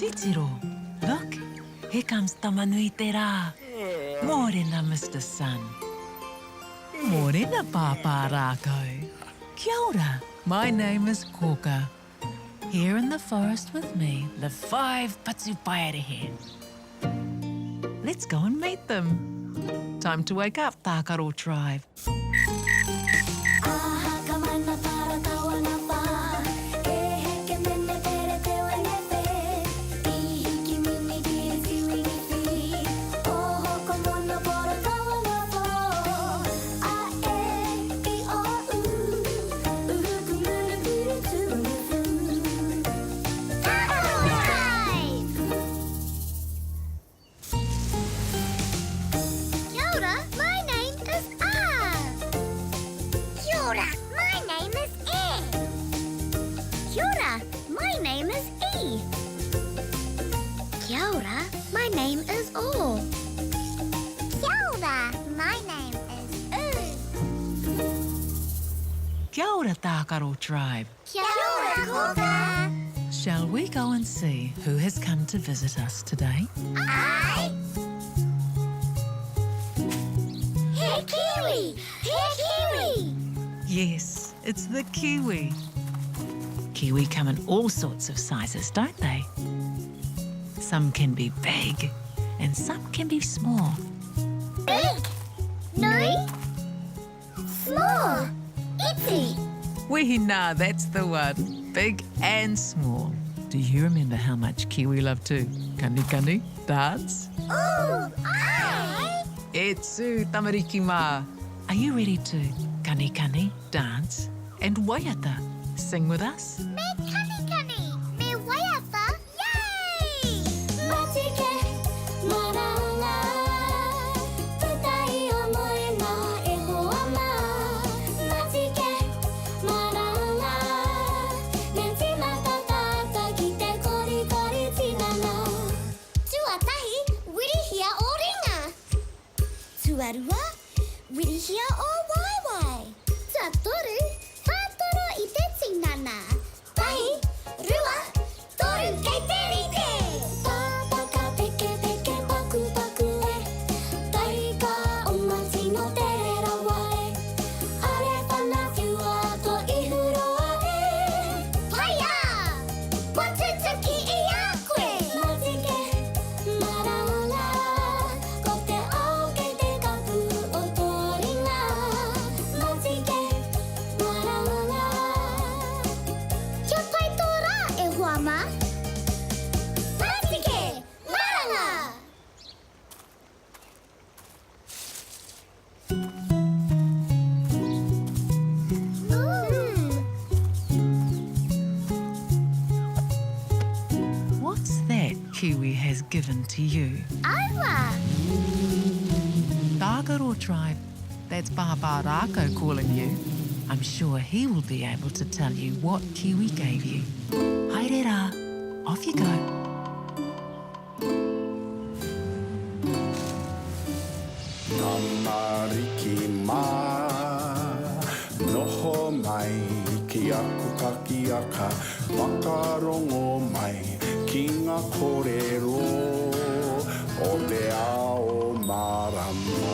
Chitiro, look, here comes Tamanuitera. Morena, Mr. Sun. Morena, Papa Rako. Kia ora, my name is Koka. Here in the forest with me live 5 Patsupaerehe. Let's go and meet them. Time to wake up, Tākaro tribe. My name is O. Kia ora, my name is U. Kia ora, Tākaro tribe. Kia ora, Koka. Shall we go and see who has come to visit us today? Aye. Hey, Kiwi! Hey, Kiwi! Yes, it's the kiwi. Kiwi come in all sorts of sizes, don't they? Some can be big and some can be small. Big, nui, small, itty. Wehina, that's the one. Big and small. Do you remember how much kiwi love to kani dance? Ooh, aye. Etsu tamariki mā. Are you ready to kani dance and waiata sing with us? Me kani, me waiata, yay! Matike, maranga, tutai omoe na e hoa ma. Matike, maranga, me tina tatata ki te kori tinana. Tuatahi, wirihia o ringa. Tuarua, wirihia o waiwai. Tuatoru, whātoro i te tinana. Tahi, rua, toru kei te rite. Tāpaka peke paku e. Tahi ka oma tino te rawa e. Are whanawhiua to ihuroa e. Paia! Watutuki i a koe. Matike, maranga, ko te ao kei te kapu o tō ringa. Matike, maranga. Kia pai tō rā e hoa ma? Matike, maranga. What's that kiwi has given to you? Aua! Tākaro tribe. That's Papa Rako calling you. I'm sure he will be able to tell you what kiwi gave you. Haere rā, off you go. Tamariki mā, noho mai ki aku kakiaka, wakarongo mai ki ngā kōrero o te ao marama.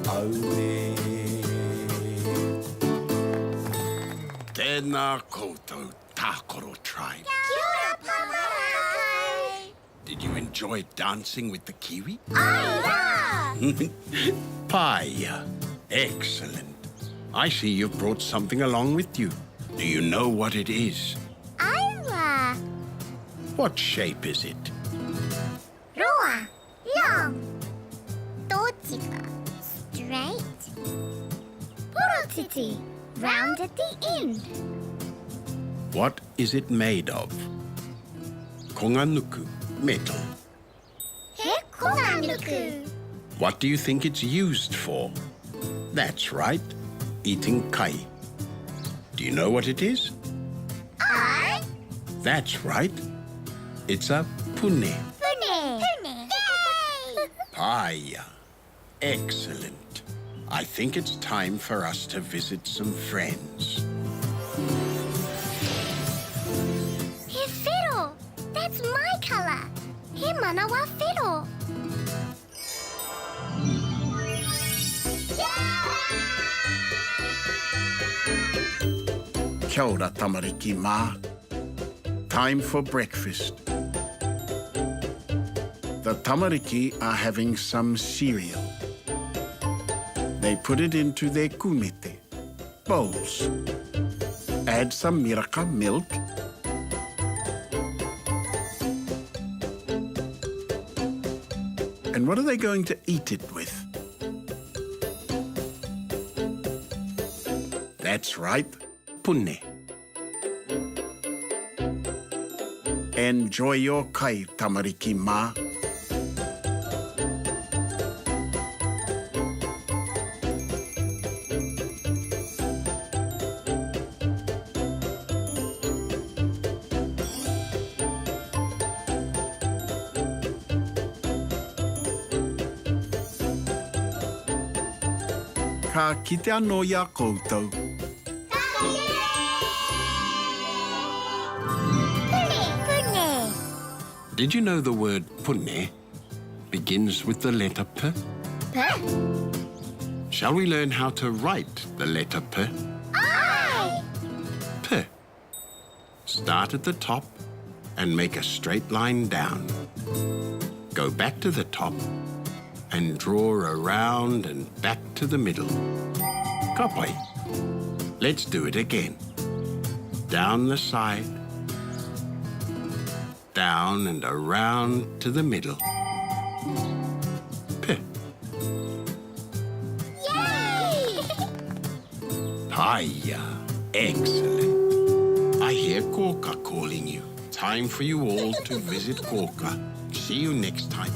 Aure. Tēnā koutou, Tākaro tribe. Kia ora, Pamarakai. Did you enjoy dancing with the kiwi? Aia! Paia. Excellent. I see you've brought something along with you. Do you know what it is? Aia! What shape is it? Roa, long. Tōtika, straight. Porotiti, round at the end. What is it made of? Konganuku, metal. He konganuku. What do you think it's used for? That's right, eating kai. Do you know what it is? Ai, That's right, it's a pune. pune. Yay! Paia. Excellent. I think it's time for us to visit some friends. That's my colour. He manawa whiro. Kia ora, tamariki mā. Time for breakfast. The tamariki are having some cereal. They put it into their kumete, bowls. Add some miraka milk. And what are they going to eat it with? That's right, pune. Enjoy your kai, tamariki mā. Ka kite anō ia koutou. Pune. Did you know the word pune begins with the letter P? P. Shall we learn how to write the letter P? I. P. Start at the top and make a straight line down. Go back to the top and draw around and back to the middle. Kapai. Let's do it again. Down the side, down and around to the middle. P. Yay! Hiya. Excellent. I hear Koka calling you. Time for you all to visit Koka. See you next time.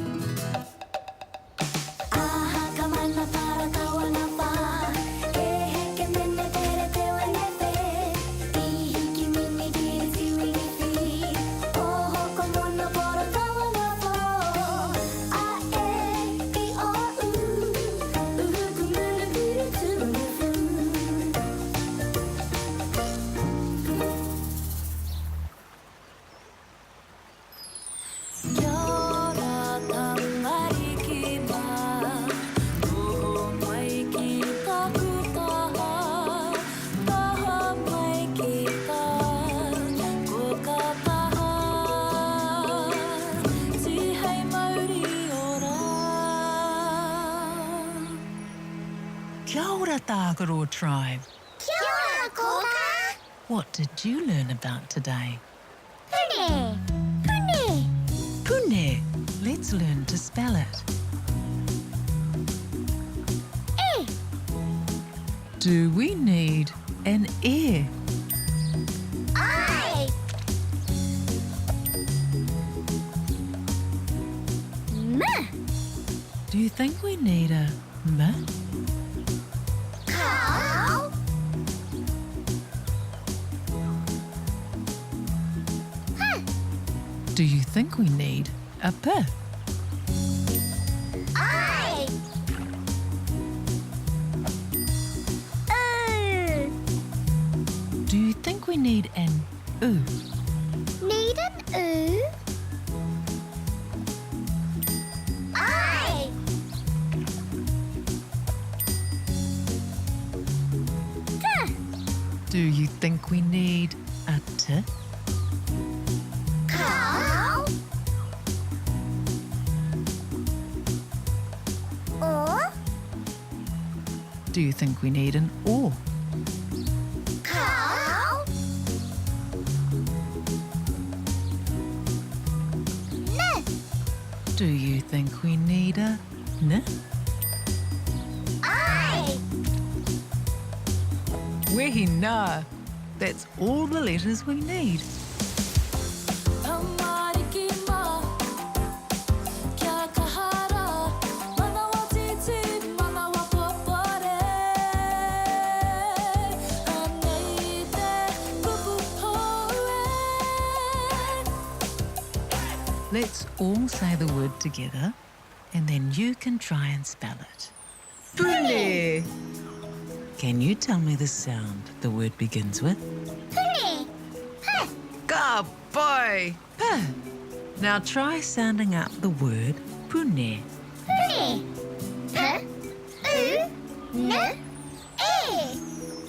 Kia ora, Tākaro tribe. Kia ora, Koka. What did you learn about today? Pune. Pune. Pune. Let's learn to spell it. E. Do we need an E? I. M. Do you think we need a M? Cow. Do you think we need a P? I. Do you think we need an U? Need an oo? I. T. Do you think we need a T? Cow. Or. Do you think we need an O? Cow. N. Do you think we need a N? I. Wehi nā. That's all the letters we need. Let's all say the word together, and then you can try and spell it. Pune. Can you tell me the sound the word begins with? Pune. P. Good boy. Now try sounding out the word pune. Pune. E.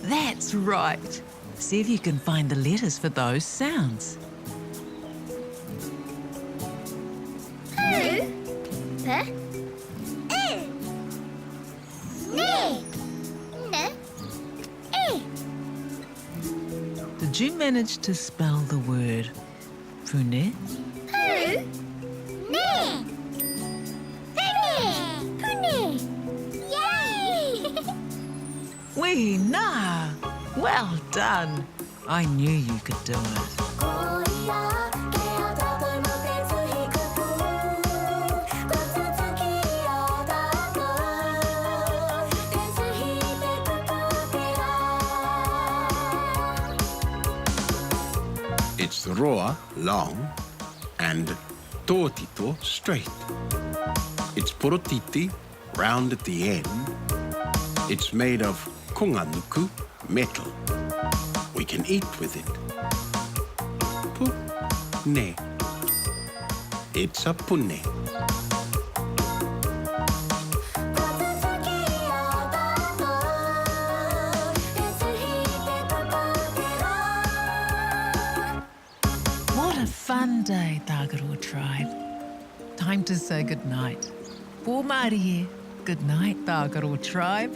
That's right. See if you can find the letters for those sounds. E. Did you manage to spell the word pune? Yay! Wee na! Well done. I knew you could do it. It's roa, long, and tōtito, straight. It's porotiti, round at the end. It's made of konganuku, metal. We can eat with it. Pune. It's a pune. What a fun day, Tagaroa tribe. Time to say goodnight. Pōmari, good night, Tagaroa tribe.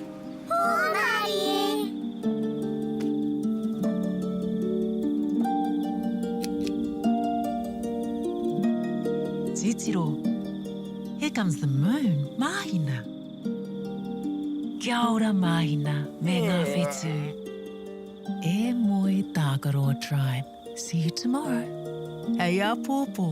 Titiro, here comes the moon, Mahina. Kia ora, Mahina, me ngā whetū. E moi, Tagaroa tribe. See you tomorrow. Hey, pōpō.